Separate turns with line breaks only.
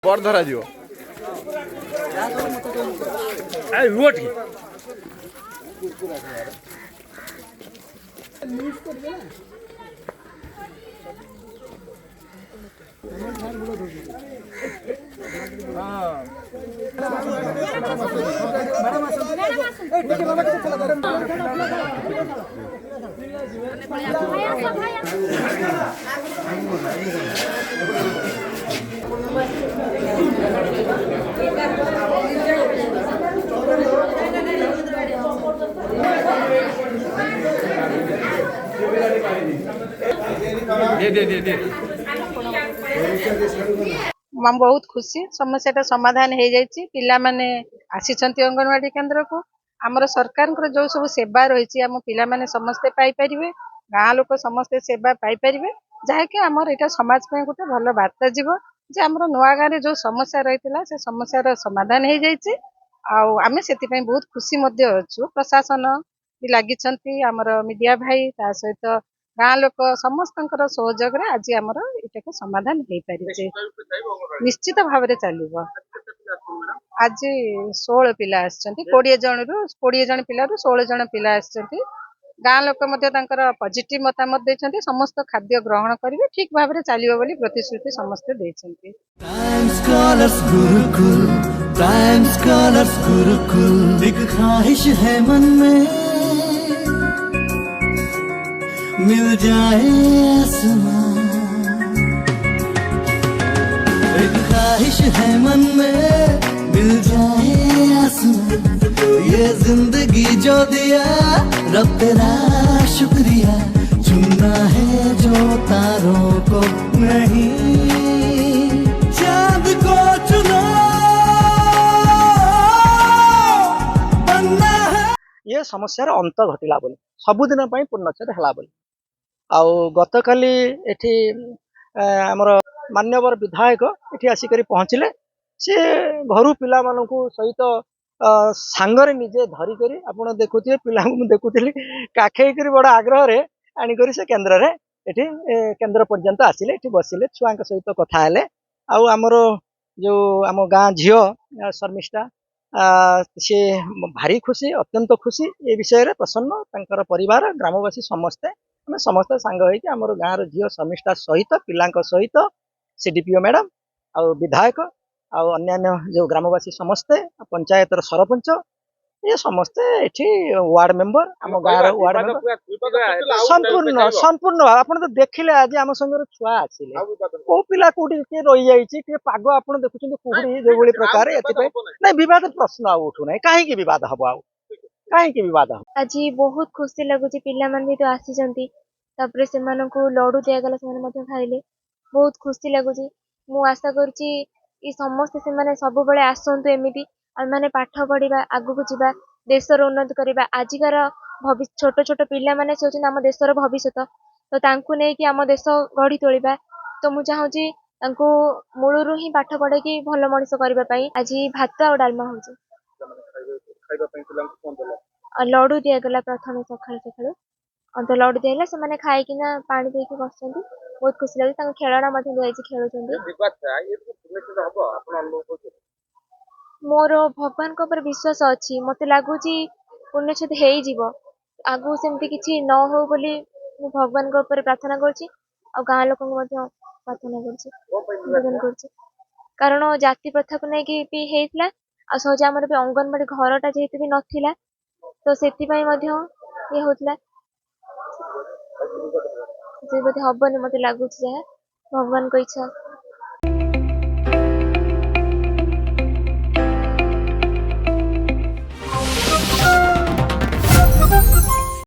बर धरा जीव ए रुट दे
मैं बहुत खुशी समस्या समाधान हो जाए पिला माने आसिचंती अंगनवाड़ी केन्द्र को आमर सरकार जो सब सेवा रही आम पिला माने समस्ते पाइपर गाँ लोक समस्ते सेवा पाइपर जहाँकि आमर यहाँ समाज में गोटे भल बार्ता जीव जे आम नुआ गाँव में जो समस्या रही से समस्यार समाधान हो जाए आम से बहुत खुशी अच्छु प्रशासन भी लगी आमर मीडिया भाई ता सहित गाँ लोक समस्त सहयोग आज आमर यहाँ समाधान हो पारे निश्चित भाव चलो आज 16 पिला 20 जन रु 20 जन पिला 16 जन पिला गाँ लोक पॉजिटिव मतामत देते समस्त खाद्य ग्रहण करेंगे ठीक भाव में चलो बोली प्रतिश्रुति समस्ते देते।
मिल जाए आसमां, एक ख्वाहिश है मन में मिल जाए आसमां, ये जिंदगी जो दिया रब तेरा शुक्रिया, चुनना है जो तारों को नहीं चांद को चुनो, बनना है।
ये समस्या अंत घटिला बोली सबुदिन पूर्णच्छेद है बोली आउ गत काली एठी आमर मान्यवर विधायक एठी आसिक पहुँचले सी घर पिला मानू सहित सांगरे निजे धरिकी आप देखुए पिला देखुली काखेई बड़ आग्रह आणिक से केन्द्र एठी केन्द्र पर्यंत आसिले एठी बसिले छुआ सहित कथा हेले आमर जो आम गाँ झील शर्मिष्ठा सी भारी खुशी अत्यंत खुशी ये विषय रे प्रसन्न तांकर परिवार ग्रामवासी समस्ते आम समस्ते सांग होइकि आमर गाँव झील शर्मिष्ठा सहित पिलांक सहित सीडीपीओ मैडम आ विधायक आ अन्य जो ग्रामवासी समस्ते पंचायत सरपंच ये समस्ते एठी वार्ड मेंबर आम गाँव वार्ड मेंबर संपूर्ण संपूर्ण आप तो देखिले आज आम संगे छुआ आसिले को पिला कोठी के रही जाइछि के पाग आप देखुछन कुहुड़ी जे भली प्रकार एथि नै विवाद प्रश्न उठु नै काहे कि विवाद हबो आ काहे कि विवाद हबो
आज बहुत खुशी लगुच पिला माने तो आसी तापर से लडू दिया गला से माने खाइले बहुत खुशी लगुच मु आशा करूची ई समस्त से माने सब बेले आसंतु एमिति माने पाठ पढ़िबा आगु को जीवा देशर उन्नति करबा आजिकार भविष्य छोट छोट पिला माने से होचन हम देशर भविष्य तो तांकु नै कि हम देश गढ़ी तोलिबा तो मु चाहूची तांकु मूलरू ही पाठ पढ़े कि भल मनिष करबा पई आज भात और डालमा होची लडू दिया गला प्रथम सकाळ सकाळ अंत लडू दिया से माने खाई कि ना पानी देके बसचंदी बहुत खुशी लगे तांको खेलना मध्ये दियाई खेलुचंदी मोर भगवान को ऊपर विश्वास अछि मते लागुची पुण्यछेद हेई जीवो आगु सेमति किछि न हो बोली मु भगवान को ऊपर प्रार्थना करछि आ गाँ लोक मध्ये प्रार्थना करछि निवेदन करछि कारण जाति प्रथा को नै कि भी हेइतला आ सहज हमर भी अंगनवाड़ी घरटा जेहेतु भी नथिला तो सेति पई मध्ये ये होतला जे बते हबनी मते लागुछि जे भगवान को इच्छा।